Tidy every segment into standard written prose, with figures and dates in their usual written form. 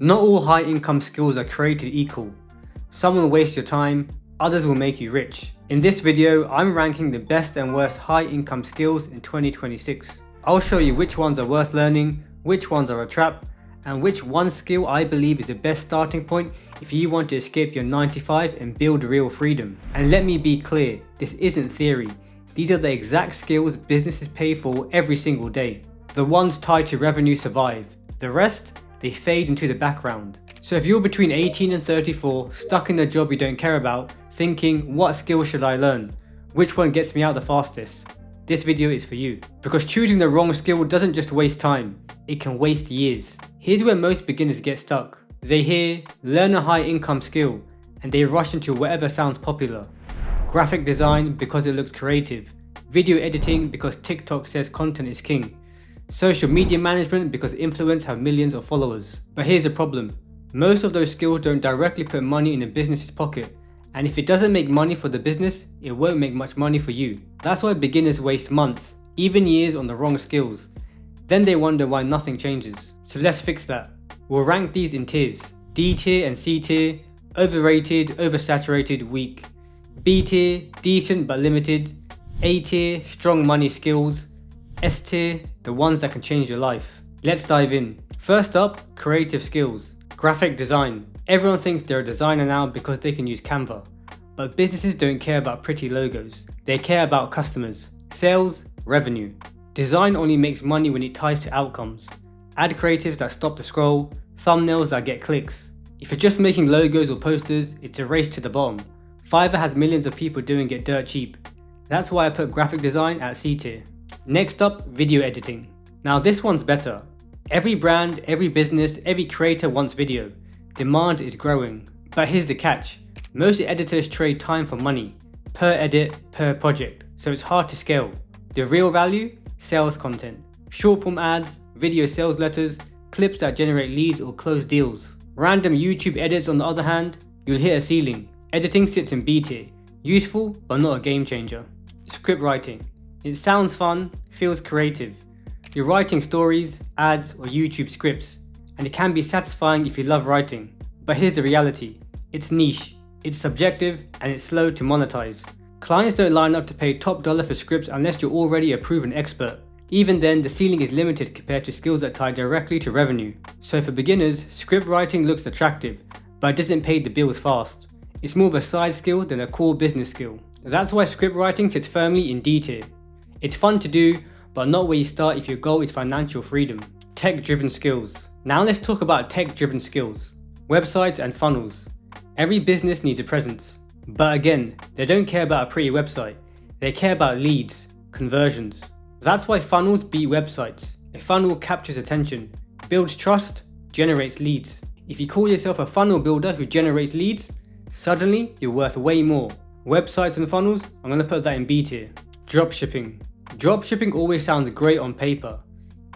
Not all high income skills are created equal. Some will waste your time, others will make you rich. In this video, I'm ranking the best and worst high income skills in 2026. I'll show you which ones are worth learning, which ones are a trap, and which one skill I believe is the best starting point if you want to escape your 9 to 5 and build real freedom. And let me be clear, this isn't theory. These are the exact skills businesses pay for every single day. The ones tied to revenue survive. The rest, they fade into the background. So if you're between 18 and 34, stuck in a job you don't care about, thinking, what skill should I learn? Which one gets me out the fastest? This video is for you. Because choosing the wrong skill doesn't just waste time, it can waste years. Here's where most beginners get stuck. They hear, learn a high income skill, and they rush into whatever sounds popular. Graphic design because it looks creative. Video editing because TikTok says content is king. Social media management because influencers have millions of followers. But here's the problem. Most of those skills don't directly put money in a business's pocket. And if it doesn't make money for the business, it won't make much money for you. That's why beginners waste months, even years on the wrong skills. Then they wonder why nothing changes. So let's fix that. We'll rank these in tiers. D tier and C tier, overrated, oversaturated, weak. B tier, decent but limited. A tier, strong money skills. S tier, the ones that can change your life. Let's dive in. First up, creative skills. Graphic design. Everyone thinks they're a designer now because they can use Canva. But businesses don't care about pretty logos. They care about customers, sales, revenue. Design only makes money when it ties to outcomes. Ad creatives that stop the scroll, thumbnails that get clicks. If you're just making logos or posters, it's a race to the bottom. Fiverr has millions of people doing it dirt cheap. That's why I put graphic design at C tier. Next up, video editing. Now this one's better. Every brand, every business, every creator wants video. Demand is growing. But here's the catch. Most editors trade time for money. Per edit, per project. So it's hard to scale. The real value? Sales content. Short form ads, video sales letters, clips that generate leads or close deals. Random YouTube edits on the other hand, you'll hit a ceiling. Editing sits in B tier. Useful, but not a game changer. Script writing. It sounds fun, feels creative. You're writing stories, ads, or YouTube scripts, and it can be satisfying if you love writing. But here's the reality. It's niche, it's subjective, and it's slow to monetize. Clients don't line up to pay top dollar for scripts unless you're already a proven expert. Even then, the ceiling is limited compared to skills that tie directly to revenue. So for beginners, script writing looks attractive, but it doesn't pay the bills fast. It's more of a side skill than a core business skill. That's why script writing sits firmly in D tier. It's fun to do, but not where you start if your goal is financial freedom. Tech-driven skills. Now let's talk about tech-driven skills. Websites and funnels. Every business needs a presence. But again, they don't care about a pretty website. They care about leads, conversions. That's why funnels beat websites. A funnel captures attention, builds trust, generates leads. If you call yourself a funnel builder who generates leads, suddenly you're worth way more. Websites and funnels, I'm going to put that in B tier. Dropshipping. Dropshipping always sounds great on paper.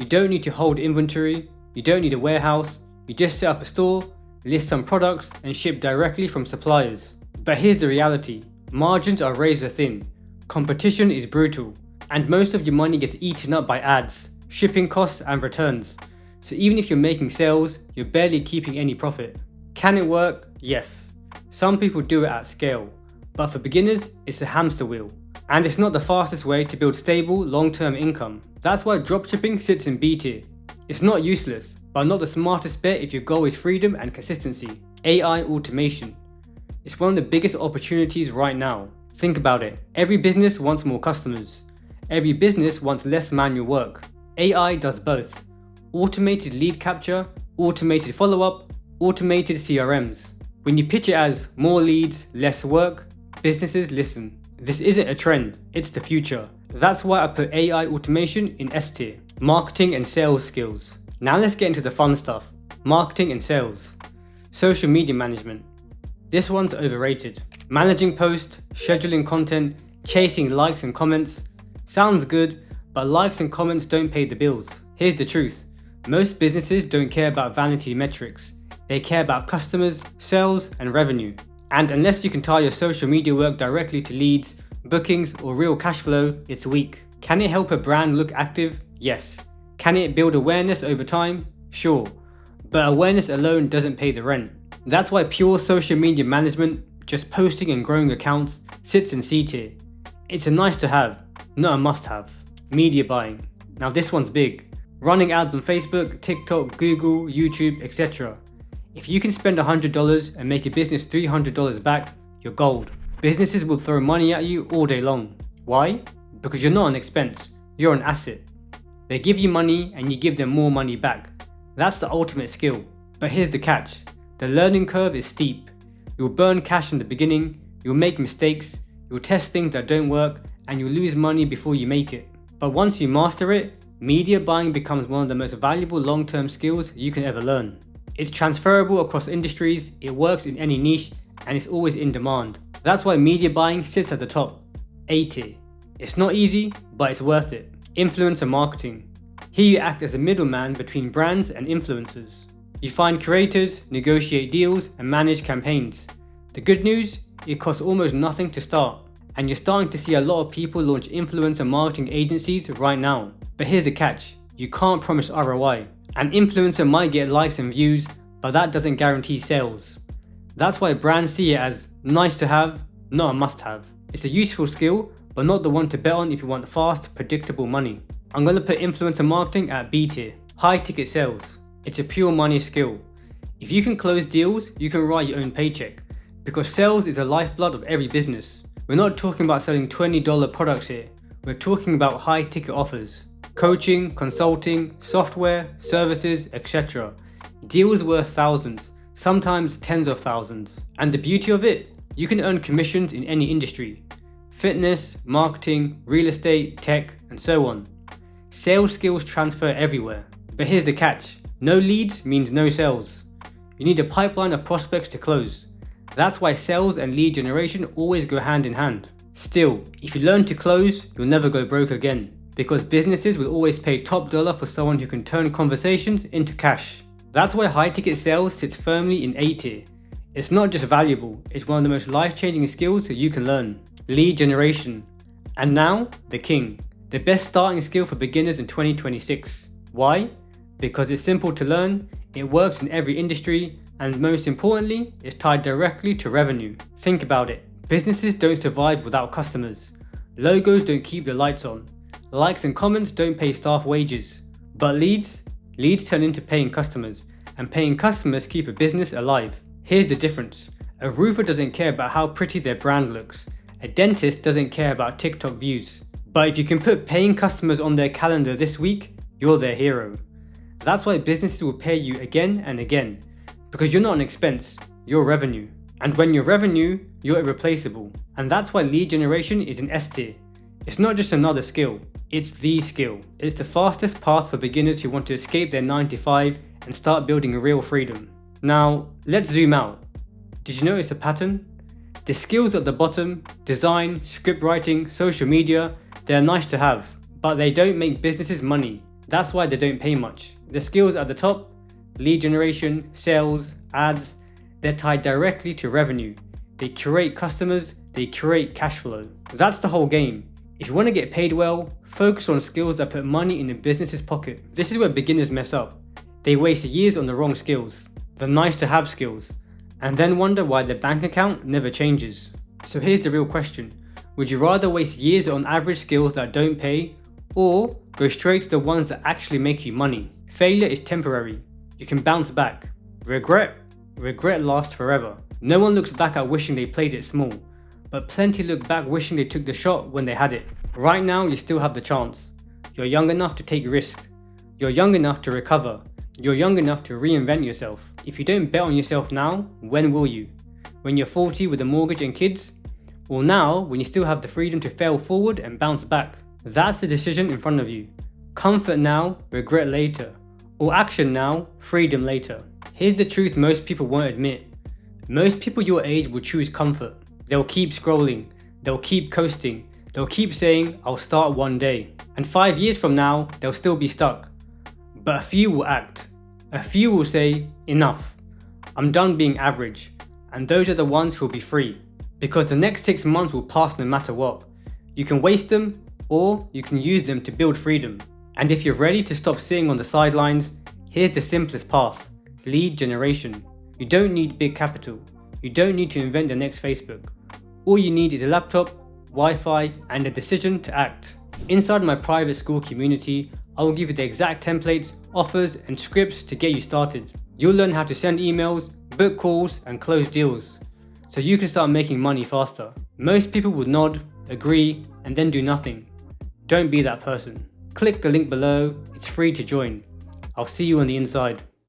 You don't need to hold inventory, you don't need a warehouse, you just set up a store, list some products and ship directly from suppliers. But here's the reality, margins are razor thin, competition is brutal, and most of your money gets eaten up by ads, shipping costs and returns. So even if you're making sales, you're barely keeping any profit. Can it work? Yes. Some people do it at scale, but for beginners, it's a hamster wheel. And it's not the fastest way to build stable, long-term income. That's why dropshipping sits in B tier. It's not useless, but not the smartest bet if your goal is freedom and consistency. AI automation. It's one of the biggest opportunities right now. Think about it. Every business wants more customers. Every business wants less manual work. AI does both. Automated lead capture, automated follow-up, automated CRMs. When you pitch it as more leads, less work, businesses listen. This isn't a trend, it's the future. That's why I put AI automation in S tier. Marketing and sales skills. Now let's get into the fun stuff. Marketing and sales. Social media management. This one's overrated. Managing posts, scheduling content, chasing likes and comments. Sounds good, but likes and comments don't pay the bills. Here's the truth. Most businesses don't care about vanity metrics. They care about customers, sales, and revenue. And unless you can tie your social media work directly to leads, bookings, or real cash flow, it's weak. Can it help a brand look active? Yes. Can it build awareness over time? Sure. but awareness alone doesn't pay the rent. That's why pure social media management, just posting and growing accounts, sits in C tier. It's a nice to have, not a must have. Media buying. Now this one's big. Running ads on Facebook, TikTok, Google, YouTube, etc. If you can spend $100 and make a business $300 back, you're gold. Businesses will throw money at you all day long. Why? Because you're not an expense, you're an asset. They give you money and you give them more money back. That's the ultimate skill. But here's the catch. The learning curve is steep. You'll burn cash in the beginning, you'll make mistakes, you'll test things that don't work, and you'll lose money before you make it. But once you master it, media buying becomes one of the most valuable long-term skills you can ever learn. It's transferable across industries, it works in any niche, and it's always in demand. That's why media buying sits at the top, A tier. It's not easy, but it's worth it. Influencer marketing. Here you act as a middleman between brands and influencers. You find creators, negotiate deals, and manage campaigns. The good news? It costs almost nothing to start. And you're starting to see a lot of people launch influencer marketing agencies right now. But here's the catch, you can't promise ROI. An influencer might get likes and views, but that doesn't guarantee sales. That's why brands see it as nice to have, not a must have. It's a useful skill, but not the one to bet on if you want fast, predictable money. I'm going to put influencer marketing at B tier. High ticket sales. It's a pure money skill. If you can close deals, you can write your own paycheck. Because sales is the lifeblood of every business. We're not talking about selling $20 products here. We're talking about high ticket offers. Coaching, consulting, software, services, etc. Deals worth thousands, sometimes tens of thousands. And the beauty of it, you can earn commissions in any industry. Fitness, marketing, real estate, tech, and so on. Sales skills transfer everywhere. But here's the catch, no leads means no sales. You need a pipeline of prospects to close. That's why sales and lead generation always go hand in hand. Still, if you learn to close, you'll never go broke again. Because businesses will always pay top dollar for someone who can turn conversations into cash. That's why high ticket sales sits firmly in A tier. It's not just valuable, it's one of the most life-changing skills you can learn. Lead generation. And now, the king. The best starting skill for beginners in 2026. Why? Because it's simple to learn, it works in every industry, and most importantly, it's tied directly to revenue. Think about it. Businesses don't survive without customers. Logos don't keep the lights on. Likes and comments don't pay staff wages. But leads turn into paying customers, and paying customers keep a business alive. Here's the difference. A roofer doesn't care about how pretty their brand looks. A dentist doesn't care about TikTok views. But if you can put paying customers on their calendar this week, you're their hero. That's why businesses will pay you again and again. Because you're not an expense, you're revenue. And when you're revenue, you're irreplaceable. And that's why lead generation is in S tier. It's not just another skill, it's the skill. It's the fastest path for beginners who want to escape their 9 to 5 and start building a real freedom. Now, let's zoom out. Did you notice the pattern? The skills at the bottom, design, script writing, social media, they're nice to have, but they don't make businesses money. That's why they don't pay much. The skills at the top, lead generation, sales, ads, they're tied directly to revenue. They curate customers, they curate cash flow. That's the whole game. If you want to get paid well, focus on skills that put money in the business's pocket. This is where beginners mess up. They waste years on the wrong skills, the nice to have skills, and then wonder why their bank account never changes. So here's the real question. Would you rather waste years on average skills that don't pay, or go straight to the ones that actually make you money? Failure is temporary. You can bounce back. Regret lasts forever. No one looks back at wishing they played it small, but plenty look back wishing they took the shot when they had it. Right now you still have the chance. You're young enough to take risk. You're young enough to recover. You're young enough to reinvent yourself. If you don't bet on yourself now, when will you? When you're 40 with a mortgage and kids? Or now, when you still have the freedom to fail forward and bounce back? That's the decision in front of you. Comfort now, regret later. Or action now, freedom later. Here's the truth most people won't admit. Most people your age will choose comfort. They'll keep scrolling. They'll keep coasting. They'll keep saying, I'll start one day. And 5 years from now, they'll still be stuck. But a few will act. A few will say, enough. I'm done being average. And those are the ones who'll be free. Because the next 6 months will pass no matter what. You can waste them, or you can use them to build freedom. And if you're ready to stop sitting on the sidelines, here's the simplest path. Lead generation. You don't need big capital. You don't need to invent the next Facebook. All you need is a laptop, Wi-Fi, and a decision to act. Inside my private school community, I will give you the exact templates, offers, and scripts to get you started. You'll learn how to send emails, book calls, and close deals, so you can start making money faster. Most people will nod, agree, and then do nothing. Don't be that person. Click the link below, it's free to join. I'll see you on the inside.